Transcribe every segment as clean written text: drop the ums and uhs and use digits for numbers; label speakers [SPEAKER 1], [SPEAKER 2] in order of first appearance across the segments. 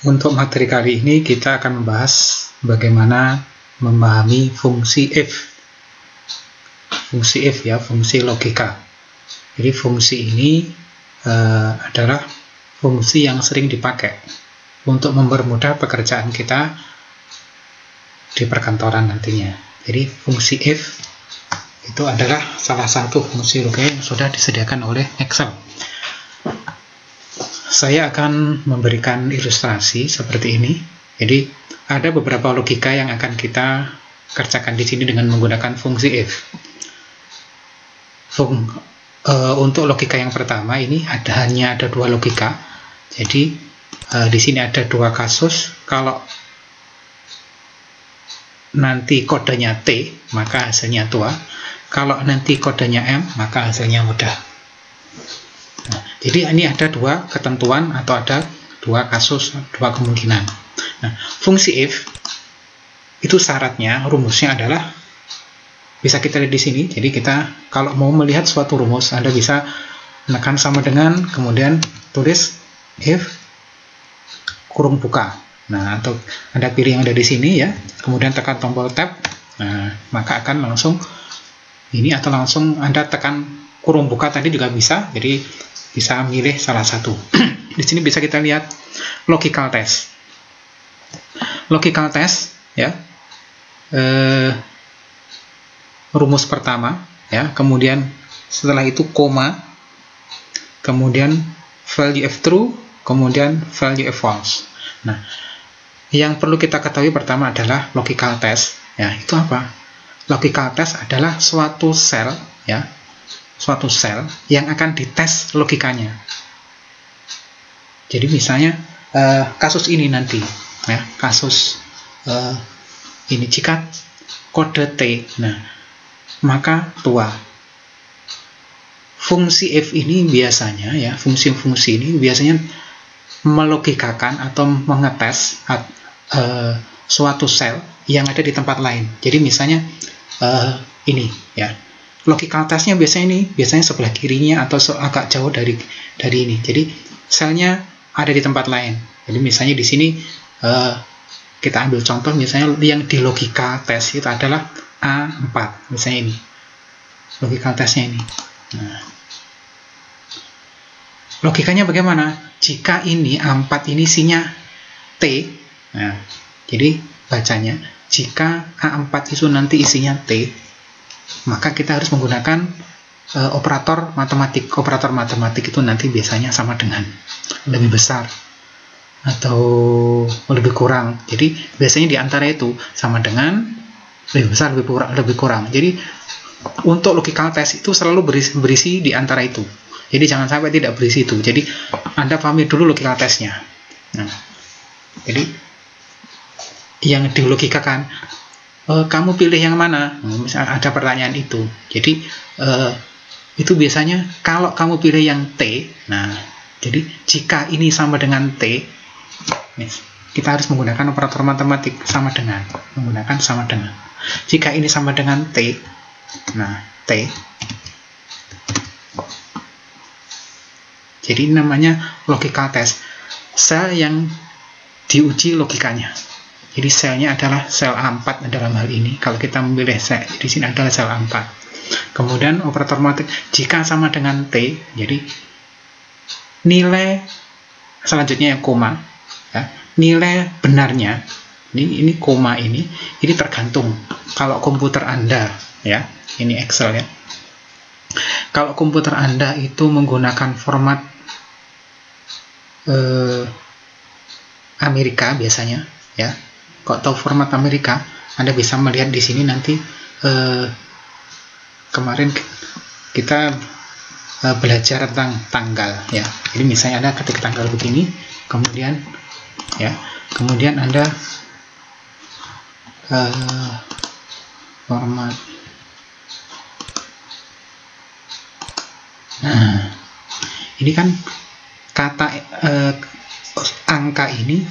[SPEAKER 1] Untuk materi kali ini kita akan membahas bagaimana memahami fungsi if. Fungsi if ya, fungsi logika. Jadi fungsi ini adalah fungsi yang sering dipakai untuk mempermudah pekerjaan kita di perkantoran nantinya. Jadi fungsi if itu adalah salah satu fungsi logika yang sudah disediakan oleh Excel. Saya akan memberikan ilustrasi seperti ini. Jadi ada beberapa logika yang akan kita kerjakan di sini dengan menggunakan fungsi if. Untuk logika yang pertama ini hanya ada dua logika. Jadi di sini ada dua kasus. Kalau nanti kodenya T, maka hasilnya tua. Kalau nanti kodenya M, maka hasilnya mudah. Nah, jadi ini ada dua ketentuan atau ada dua kasus, dua kemungkinan. Nah, fungsi if itu syaratnya, rumusnya adalah bisa kita lihat di sini. Jadi kita kalau mau melihat suatu rumus, Anda bisa menekan sama dengan, kemudian tulis if kurung buka. Nah, atau Anda pilih yang ada di sini ya, kemudian tekan tombol tab. Nah, maka akan langsung ini, atau langsung Anda tekan kurung buka tadi juga bisa. Jadi bisa milih salah satu. Di sini bisa kita lihat logical test. Logical test ya. Rumus pertama ya, kemudian setelah itu koma, kemudian value if true, kemudian value if false. Nah, yang perlu kita ketahui pertama adalah logical test ya. Itu apa? Logical test adalah suatu sel ya, suatu sel yang akan dites logikanya. Jadi misalnya kasus ini nanti ya, kasus ini jika kode T, nah maka tua. Fungsi if ini biasanya ya, fungsi-fungsi ini biasanya melogikakan atau mengetes suatu sel yang ada di tempat lain. Jadi misalnya ini ya, logical testnya biasanya sebelah kirinya atau agak jauh dari ini. Jadi selnya ada di tempat lain. Jadi misalnya di sini kita ambil contoh, misalnya yang di logika tes itu adalah A4, misalnya ini logical testnya ini. Nah, logikanya bagaimana? Jika ini A4 ini isinya T, nah, jadi bacanya jika A4 itu nanti isinya T, maka kita harus menggunakan operator matematik. Operator matematik itu nanti biasanya sama dengan lebih besar atau lebih kurang. Jadi biasanya di antara itu sama dengan, lebih besar, lebih kurang. Jadi untuk logical test itu selalu berisi di antara itu. Jadi jangan sampai tidak berisi itu. Jadi Anda pahami dulu logical testnya. Nah, jadi yang dilogikakan, kamu pilih yang mana? Misalnya ada pertanyaan itu. Jadi itu biasanya kalau kamu pilih yang T, nah jadi jika ini sama dengan T, kita harus menggunakan operator matematik sama dengan, menggunakan sama dengan. Jika ini sama dengan T, nah T, jadi namanya logical test, sel yang diuji logikanya. Jadi selnya adalah sel A4 dalam hal ini. Kalau kita memilih sel di sini adalah sel A4. Kemudian operator matematik jika sama dengan T, jadi nilai selanjutnya yang koma ya, nilai benarnya ini koma ini tergantung. Kalau komputer Anda ya, ini Excel ya. Kalau komputer Anda itu menggunakan format Amerika biasanya ya. Kalau tahu format Amerika, Anda bisa melihat di sini nanti kemarin kita belajar tentang tanggal ya. Jadi misalnya Anda ketik tanggal begini, kemudian ya, kemudian Anda format. Nah, ini kan kata angka ini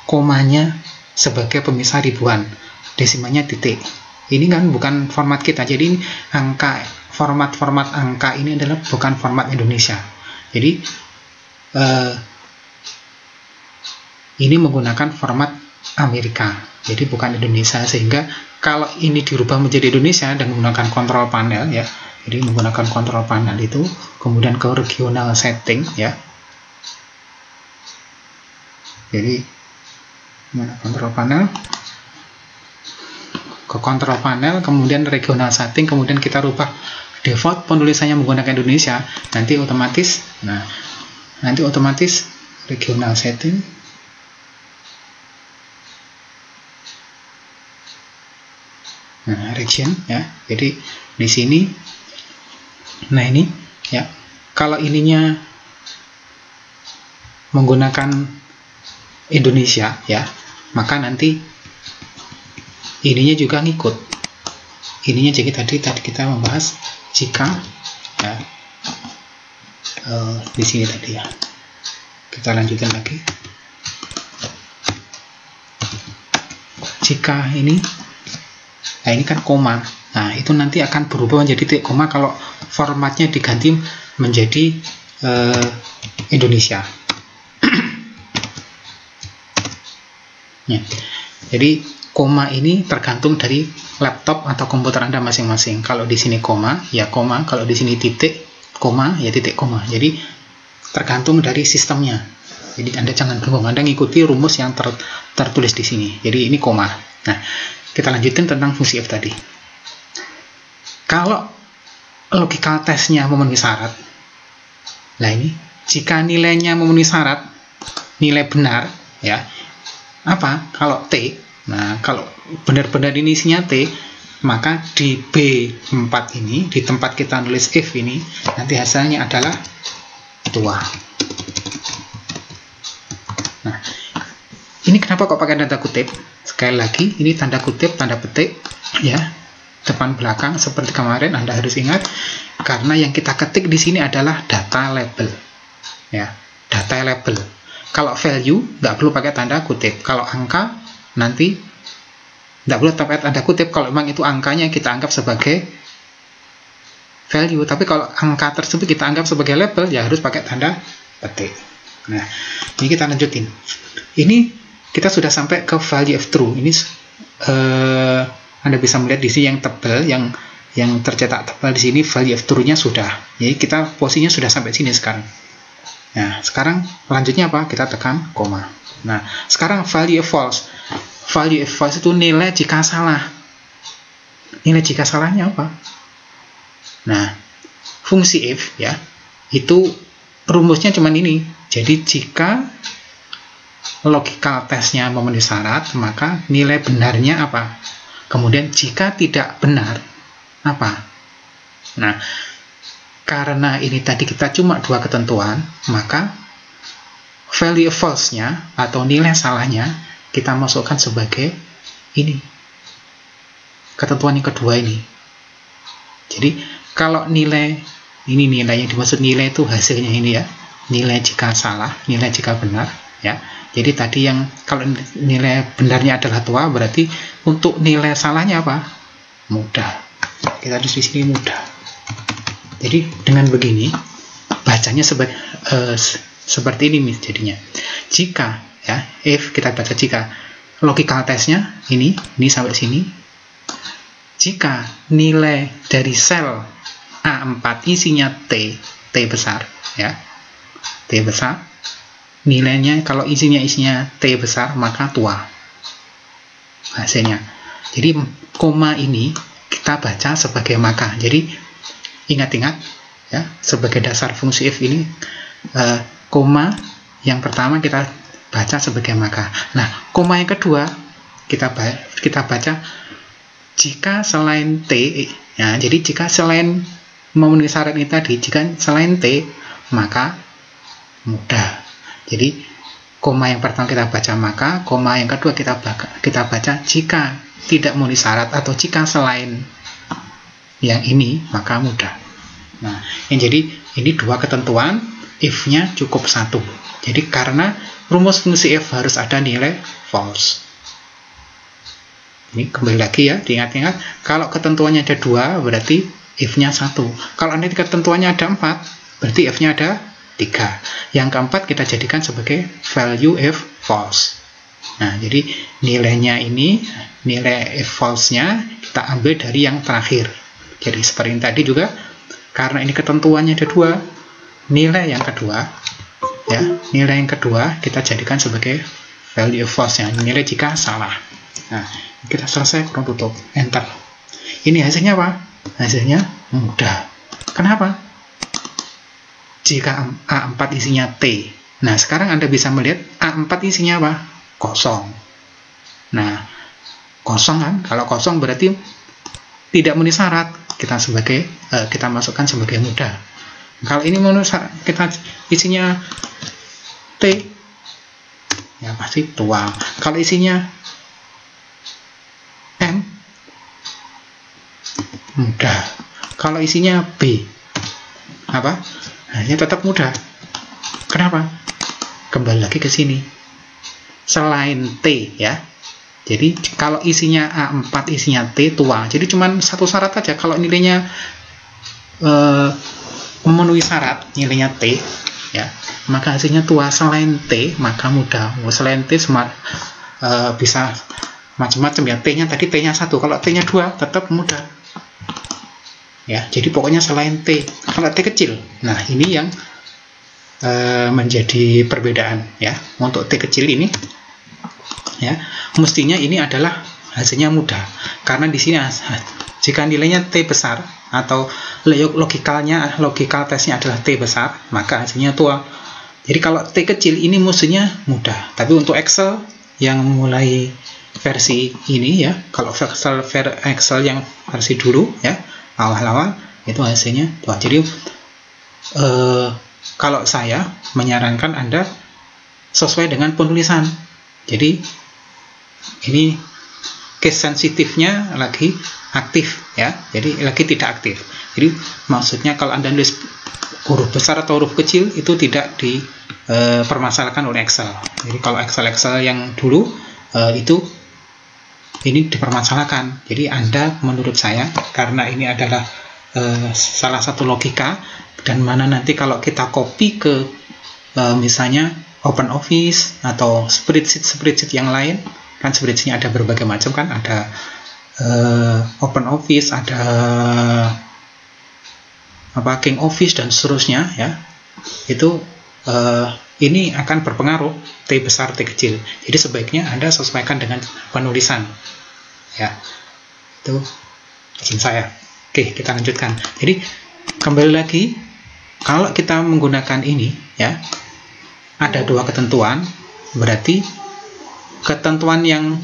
[SPEAKER 1] komanya sebagai pemisah ribuan, desimalnya titik. Ini kan bukan format kita. Jadi angka, format angka ini adalah bukan format Indonesia. Jadi ini menggunakan format Amerika, jadi bukan Indonesia, sehingga kalau ini dirubah menjadi Indonesia dan menggunakan kontrol panel ya, jadi menggunakan kontrol panel itu, kemudian ke regional setting ya, jadi kontrol panel, ke kontrol panel, kemudian regional setting, kemudian kita rubah default penulisannya menggunakan Indonesia, nanti otomatis regional setting, region ya. Jadi di sini, nah ini ya, kalau ininya menggunakan Indonesia ya, maka nanti ininya juga ngikut. Ininya jadi tadi kita membahas jika ya, di sini tadi ya. Kita lanjutin lagi. Jika ini, nah ini kan koma. Nah itu nanti akan berubah menjadi titik koma kalau formatnya diganti menjadi Indonesia. Ya. Jadi koma ini tergantung dari laptop atau komputer Anda masing-masing. Kalau di sini koma, ya koma. Kalau di sini titik koma, ya titik koma. Jadi tergantung dari sistemnya. Jadi Anda jangan bingung, Anda ngikuti rumus yang tertulis di sini. Jadi ini koma. Nah, kita lanjutin tentang fungsi if tadi. Kalau logical test-nya memenuhi syarat, nah ini, jika nilainya memenuhi syarat, nilai benar, ya, apa? Kalau T, nah kalau benar-benar ini isinya T, maka di B4 ini, di tempat kita nulis if ini, nanti hasilnya adalah tua. Nah, ini kenapa kok pakai tanda kutip? Sekali lagi, ini tanda kutip, tanda petik, ya, depan belakang seperti kemarin. Anda harus ingat, karena yang kita ketik di sini adalah data label, ya, data label. Kalau value nggak perlu pakai tanda kutip. Kalau angka nanti nggak perlu pakai tanda kutip. Kalau memang itu angkanya kita anggap sebagai value. Tapi kalau angka tersebut kita anggap sebagai label, ya harus pakai tanda petik. Nah, ini kita lanjutin. Ini kita sudah sampai ke value of true. Ini Anda bisa melihat di sini yang tebal, yang tercetak tebal di sini value of true-nya sudah. Jadi kita posisinya sudah sampai sini sekarang. Nah, sekarang lanjutnya apa? Kita tekan koma. Nah, sekarang value of false. Value of false itu nilai jika salah. Nilai jika salahnya apa? Nah, fungsi if ya, itu rumusnya cuma ini. Jadi jika logical test-nya memenuhi syarat, maka nilai benarnya apa? Kemudian jika tidak benar, apa? Nah, karena ini tadi kita cuma dua ketentuan, maka value false-nya atau nilai salahnya kita masukkan sebagai ini. Ketentuan yang kedua ini. Jadi, kalau nilai, ini nilainya dimaksud nilai itu hasilnya ini ya. Nilai jika salah, nilai jika benar, ya. Jadi tadi yang kalau nilai benarnya adalah tua, berarti untuk nilai salahnya apa? Mudah. Kita tulis di sini mudah. Jadi dengan begini bacanya seperti ini jadinya. Jika ya, if kita baca jika logical test-nya ini sampai sini. Jika nilai dari sel A4 isinya T besar ya. T besar, nilainya kalau isinya T besar, maka tua hasilnya. Jadi koma ini kita baca sebagai maka. Jadi ingat-ingat ya, sebagai dasar fungsi if ini koma yang pertama kita baca sebagai maka. Nah, koma yang kedua kita baca jika selain T ya. Jadi jika selain memenuhi syarat ini tadi, jika selain T maka mudah. Jadi koma yang pertama kita baca maka, koma yang kedua kita baca jika tidak memenuhi syarat atau jika selain yang ini maka mudah. Nah, yang jadi ini dua ketentuan, if-nya cukup satu. Jadi karena rumus fungsi if harus ada nilai false. Ini kembali lagi ya, diingat-ingat, kalau ketentuannya ada dua berarti if-nya satu. Kalau nanti ketentuannya ada 4 berarti if-nya ada 3. Yang keempat kita jadikan sebagai value if false. Nah, jadi nilainya ini, nilai if false-nya kita ambil dari yang terakhir. Jadi seperti yang tadi juga, karena ini ketentuannya ada 2, nilai yang kedua, ya, nilai yang kedua kita jadikan sebagai value if false-nya, nilai jika salah. Nah, kita selesai, kurung tutup, enter. Ini hasilnya apa? Hasilnya mudah. Kenapa? Jika A4 isinya T. Nah, sekarang Anda bisa melihat A4 isinya apa? Kosong. Nah, kosong kan? Kalau kosong berarti tidak memenuhi syarat. Kita masukkan sebagai mudah. Kalau ini kita isinya T, ya pasti tuang. Kalau isinya M, mudah. Kalau isinya B, apa? Hanya tetap mudah. Kenapa? Kembali lagi ke sini. Selain T, ya. Jadi kalau isinya A4 isinya T, tuang. Jadi cuma satu syarat saja. Kalau nilainya memenuhi syarat, nilainya T, ya, maka hasilnya tua. Selain T, maka mudah. Selain T bisa macam-macam ya. T-nya tadi T-nya 1. Kalau T-nya 2 tetap mudah. Ya, jadi pokoknya selain T. Kalau T kecil. Nah, ini yang menjadi perbedaan ya. Untuk T kecil ini, ya, mestinya ini adalah hasilnya mudah. Karena di sini jika nilainya T besar atau logikal tesnya adalah T besar, maka hasilnya tua. Jadi kalau T kecil ini mestinya mudah. Tapi untuk Excel yang mulai versi ini ya, kalau Excel yang versi dulu ya, awal-awal itu hasilnya tua. Jadi kalau saya menyarankan Anda sesuai dengan penulisan. Jadi ini case sensitifnya lagi aktif ya, jadi lagi tidak aktif. Jadi maksudnya kalau Anda nulis huruf besar atau huruf kecil itu tidak dipermasalahkan oleh Excel. Jadi kalau Excel yang dulu itu ini dipermasalahkan. Jadi Anda, menurut saya, karena ini adalah salah satu logika, dan mana nanti kalau kita copy ke misalnya OpenOffice atau spreadsheet yang lain, kan spreadsheet-nya ada berbagai macam kan, ada OpenOffice, ada King Office dan seterusnya ya. Itu ini akan berpengaruh T besar T kecil. Jadi sebaiknya Anda sesuaikan dengan penulisan. Ya. Itu izin saya. Oke, kita lanjutkan. Jadi kembali lagi, kalau kita menggunakan ini ya, ada 2 ketentuan, berarti ketentuan yang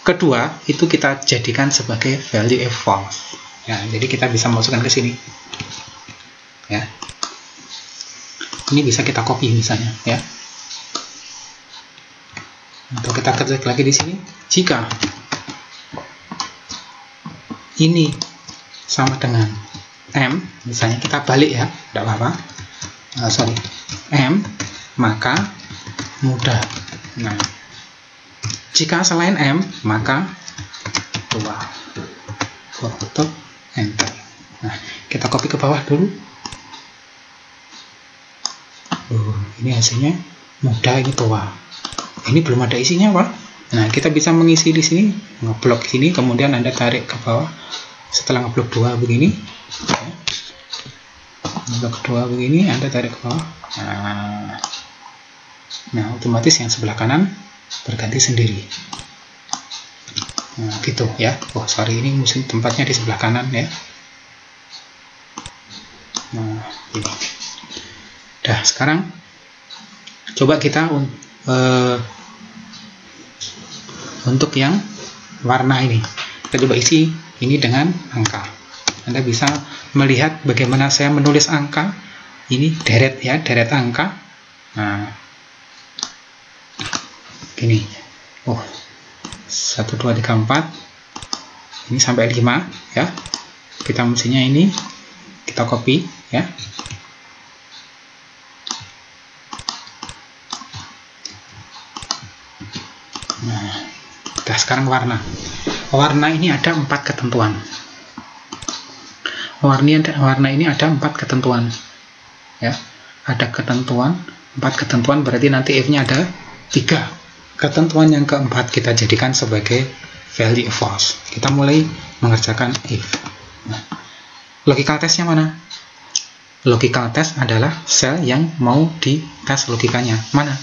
[SPEAKER 1] kedua itu kita jadikan sebagai value if false. Ya, jadi kita bisa masukkan ke sini. Ya. Ini bisa kita copy misalnya ya. Untuk kita ketik lagi di sini, jika ini sama dengan M, misalnya kita balik ya, tidak apa-apa. M, maka mudah. Nah, jika selain M, maka tua. Tutup, enter. Nah, kita copy ke bawah dulu. Ini hasilnya mudah, ini tua. Ini belum ada isinya, Pak. Nah, kita bisa mengisi di sini, ngeblok sini, kemudian Anda tarik ke bawah. Setelah ngeblok 2 begini, ya. Ngeblok 2 begini, Anda tarik ke bawah. Nah, otomatis yang sebelah kanan berganti sendiri. Nah, gitu ya. Oh, sorry, ini mesti tempatnya di sebelah kanan ya. Nah, ini. Dah, sekarang coba kita untuk yang warna ini, kita coba isi ini dengan angka. Anda bisa melihat bagaimana saya menulis angka. Ini deret ya, deret angka. Nah, gini. Oh, 1, 2, 3, 4. Ini sampai 5 ya. Kita mestinya ini kita copy ya. Nah, kita sekarang warna. Warna ini ada 4 ketentuan. Warna ini ada 4 ketentuan. Ya. ada ketentuan, 4 ketentuan, berarti nanti if-nya ada 3. Ketentuan yang keempat kita jadikan sebagai value false. Kita mulai mengerjakan if. Nah, logical testnya mana? Logical test adalah sel yang mau dites logikanya. Mana?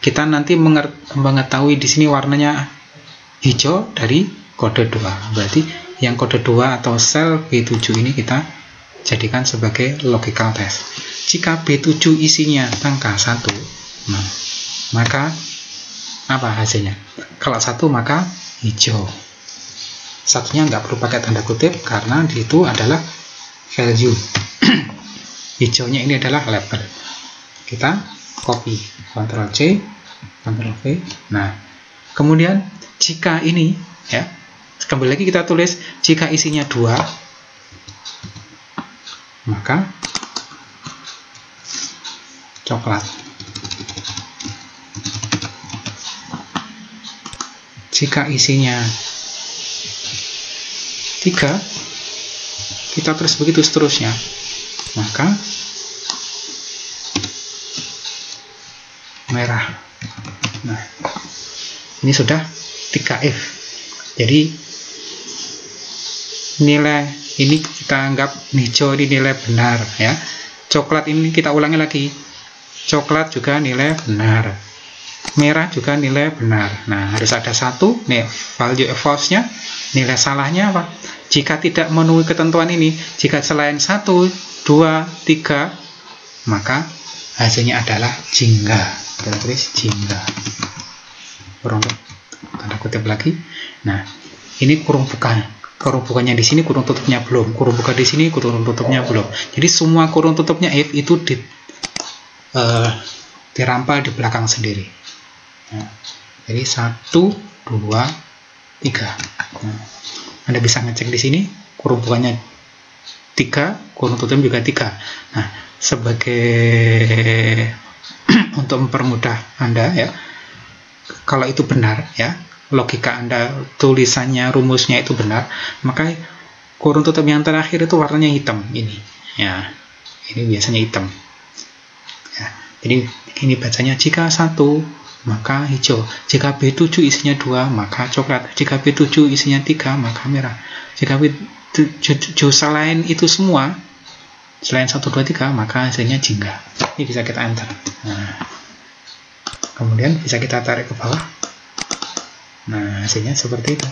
[SPEAKER 1] Kita nanti mengetahui di sini warnanya hijau dari kode 2. Berarti yang kode 2 atau sel B7 ini kita jadikan sebagai logical test. Jika B7 isinya angka 1, nah, maka apa hasilnya? Kalau 1 maka hijau. Satunya nggak perlu pakai tanda kutip karena itu adalah value. Hijaunya ini adalah label. Kita copy, Ctrl C, Ctrl V. Nah, kemudian jika ini, ya, kembali lagi kita tulis, jika isinya 2, maka coklat. Jika isinya 3, kita terus begitu seterusnya, maka merah. Nah, ini sudah 3 if. Jadi nilai ini kita anggap hijau ini nilai benar, ya. Coklat ini kita ulangi lagi. Coklat juga nilai benar. Merah juga nilai benar. Nah, harus ada 1 nih value false-nya. Nilai salahnya apa? Jika tidak memenuhi ketentuan ini, jika selain 1, 2, 3, maka hasilnya adalah jingga. Kita tulis jingga. Kurung tanda kutip lagi. Nah, ini kurung buka. Kurung bukanya di sini, kurung tutupnya belum. Kurung buka di sini, kurung tutupnya belum. Jadi semua kurung tutupnya if itu dirampal di belakang sendiri. Nah, jadi 1, 2, 3. Nah, Anda bisa ngecek di sini, kurung bukanya 3, kurung tutupnya juga 3. Nah, sebagai untuk mempermudah Anda, ya, kalau itu benar, ya, logika Anda, tulisannya, rumusnya itu benar, maka kurung tutup yang terakhir itu warnanya hitam. Ini, ya, ini biasanya hitam. Ya, jadi ini bacanya jika 1 maka hijau, jika B7 isinya 2 maka coklat, jika B7 isinya 3 maka merah, jika B7 selain itu semua, selain 1, 2, 3 maka hasilnya jingga. Ini bisa kita enter. Nah, kemudian bisa kita tarik ke bawah. Nah, hasilnya seperti itu.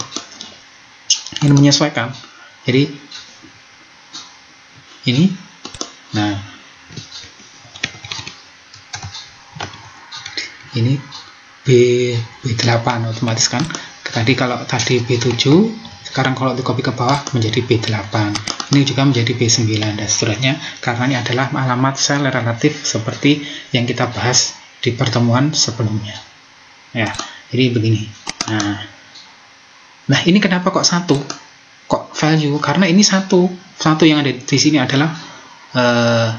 [SPEAKER 1] Ini menyesuaikan. Jadi ini, nah, ini B8 otomatis kan. Tadi kalau tadi B7, sekarang kalau di copy ke bawah menjadi B8. Ini juga menjadi B9 dan seterusnya, karena ini adalah alamat sel relatif seperti yang kita bahas di pertemuan sebelumnya. Ya, jadi begini. Nah, ini kenapa kok 1? Kok value? Karena ini satu yang ada di sini adalah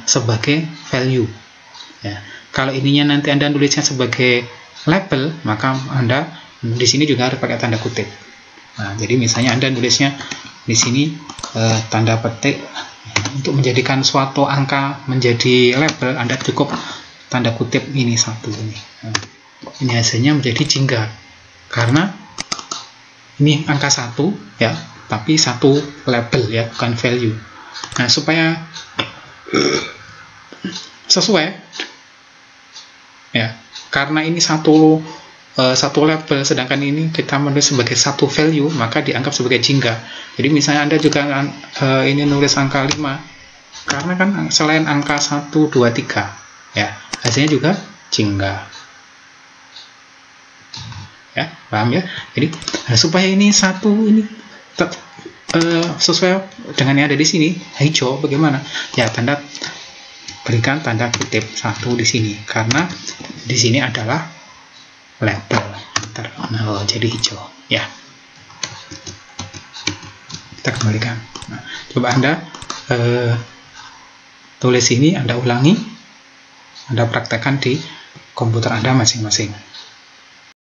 [SPEAKER 1] sebagai value. Ya. Kalau ininya nanti Anda nulisnya sebagai label, maka Anda di sini juga harus pakai tanda kutip. Nah, jadi misalnya Anda nulisnya di sini tanda petik, untuk menjadikan suatu angka menjadi label, Anda cukup tanda kutip ini 1 ini. Nah, ini hasilnya menjadi jingga karena ini angka 1, ya, tapi 1 label, ya, bukan value. Nah, supaya sesuai, ya, karena ini satu label, sedangkan ini kita menulis sebagai 1 value, maka dianggap sebagai jingga. Jadi misalnya Anda juga ini nulis angka 5, karena kan selain angka 1, 2, 3, ya, hasilnya juga jingga. Ya, paham ya? Jadi supaya ini 1 ini sesuai dengan yang ada di sini, hijau, bagaimana? Ya, berikan tanda kutip 1 di sini, karena di sini adalah label. Nah, jadi hijau, ya. Kita kembalikan. Nah, coba Anda tulis ini, Anda ulangi, Anda praktekkan di komputer Anda masing-masing.